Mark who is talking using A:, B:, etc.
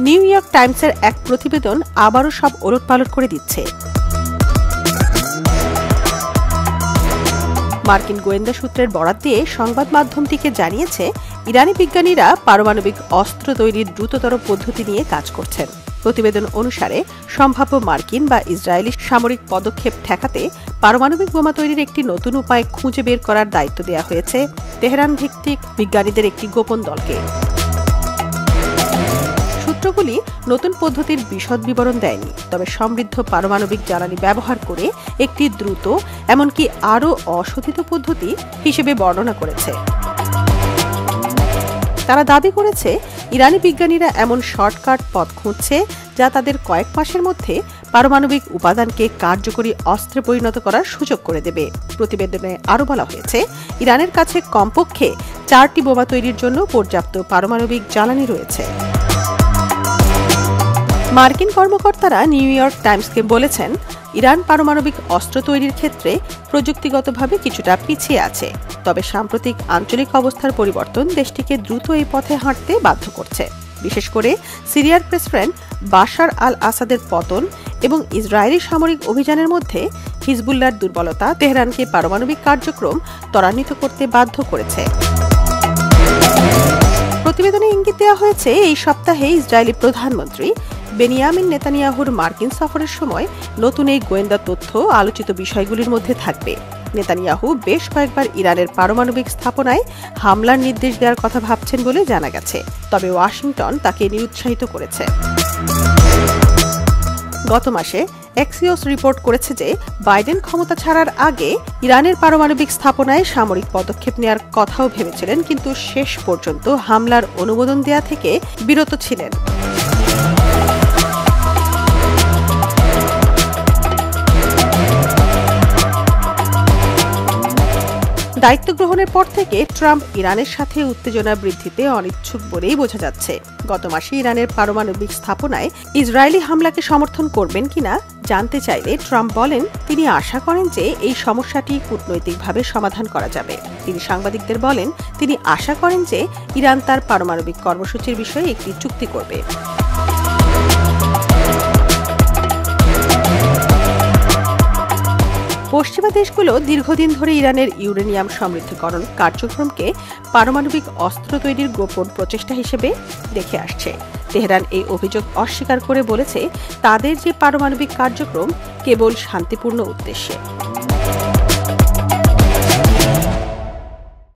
A: New York টাইমসের এক প্রতিবেদন আবারও সব ওলটপালট করে দিচ্ছে। মার্কিন গোয়েন্দা সূত্রের বরাত দিয়ে সংবাদ মাধ্যমটিকে জানিয়েছে, ইরানি বিজ্ঞানীরা পারমাণবিক অস্ত্র তৈরির দ্রুততর পদ্ধতি নিয়ে কাজ করছেন। প্রতিবেদন অনুসারে সম্ভাব্য মার্কিন বা ইসরায়েলি সামরিক পদক্ষেপ ঠেকাতে পারমাণবিক বোমা তৈরির একটি নতুন উপায় খুঁজে বের করার দায়িত্ব দেওয়া হয়েছে তেহরান ভিত্তিক বিজ্ঞানীদের একটি গোপন দলকে। সূত্রগুলি নতুন পদ্ধতির বিশদ বিবরণ দেয়নি, তবে সমৃদ্ধ পারমাণবিক জ্বালানি ব্যবহার করে একটি দ্রুত, এমনকি আরও অশোধিত পদ্ধতি হিসেবে বর্ণনা করেছে। তারা দাবি করেছে, ইরানি বিজ্ঞানীরা এমন শর্টকাট পথ খুঁজছে যা তাদের কয়েক মাসের মধ্যে পারমাণবিক উপাদানকে কার্যকরী অস্ত্রে পরিণত করার সুযোগ করে দেবে। প্রতিবেদনে আরও বলা হয়েছে, ইরানের কাছে কমপক্ষে 4টি বোমা তৈরির জন্য পর্যাপ্ত পারমাণবিক জ্বালানি রয়েছে। মার্কিন কর্মকর্তারা নিউ ইয়র্ক টাইমসকে বলেছেন, ইরান পারমাণবিক অস্ত্র তৈরির ক্ষেত্রে প্রযুক্তিগতভাবে কিছুটা পিছিয়ে আছে, তবে সাম্প্রতিক আঞ্চলিক অবস্থার পরিবর্তন দেশটিকে দ্রুত এই পথে হাঁটতে বাধ্য করছে। বিশেষ করে সিরিয়ার প্রেসিডেন্ট বাশার আল আসাদের পতন এবং ইসরায়েলি সামরিক অভিযানের মধ্যে হিজবুল্লাহর দুর্বলতা তেহরানকে পারমাণবিক কার্যক্রম ত্বরান্বিত করতে বাধ্য করেছে। প্রতিবেদনে ইঙ্গিত দেওয়া হয়েছে, এই সপ্তাহে ইসরায়েলি প্রধানমন্ত্রী বেনিয়ামিন নেতানিয়াহুর মার্কিন সফরের সময় নতুন এই গোয়েন্দা তথ্য আলোচিত বিষয়গুলির মধ্যে থাকবে। নেতানিয়াহু বেশ কয়েকবার ইরানের পারমাণবিক স্থাপনায় হামলার নির্দেশ দেওয়ার কথা ভাবছেন বলে জানা গেছে, তবে ওয়াশিংটন তাকে নিরুৎসাহিত করেছে। গত মাসে এক্সিওস রিপোর্ট করেছে যে বাইডেন ক্ষমতা ছাড়ার আগে ইরানের পারমাণবিক স্থাপনায় সামরিক পদক্ষেপ নেওয়ার কথাও ভেবেছিলেন, কিন্তু শেষ পর্যন্ত হামলার অনুমোদন দেওয়া থেকে বিরত ছিলেন। দায়িত্ব গ্রহণের পর থেকে ট্রাম্প ইরানের সাথে উত্তেজনা বৃদ্ধিতে অনিচ্ছুক বলেই বোঝা যাচ্ছে। গত মাসে ইরানের পারমাণবিক স্থাপনায় ইসরায়েলি হামলাকে সমর্থন করবেন কিনা জানতে চাইলে ট্রাম্প বলেন, তিনি আশা করেন যে এই সমস্যাটি কূটনৈতিকভাবে সমাধান করা যাবে। তিনি সাংবাদিকদের বলেন, তিনি আশা করেন যে ইরান তার পারমাণবিক কর্মসূচির বিষয়ে একটি চুক্তি করবে। পশ্চিমা দেশগুলো দীর্ঘদিন ধরে ইরানের ইউরেনিয়াম সমৃদ্ধকরণ কার্যক্রমকে পারমাণবিক অস্ত্র তৈরির গোপন প্রচেষ্টা হিসেবে দেখে আসছে। তেহরান এই অভিযোগ অস্বীকার করে বলেছে, তাদের যে পারমাণবিক কার্যক্রম কেবল শান্তিপূর্ণ উদ্দেশ্যে।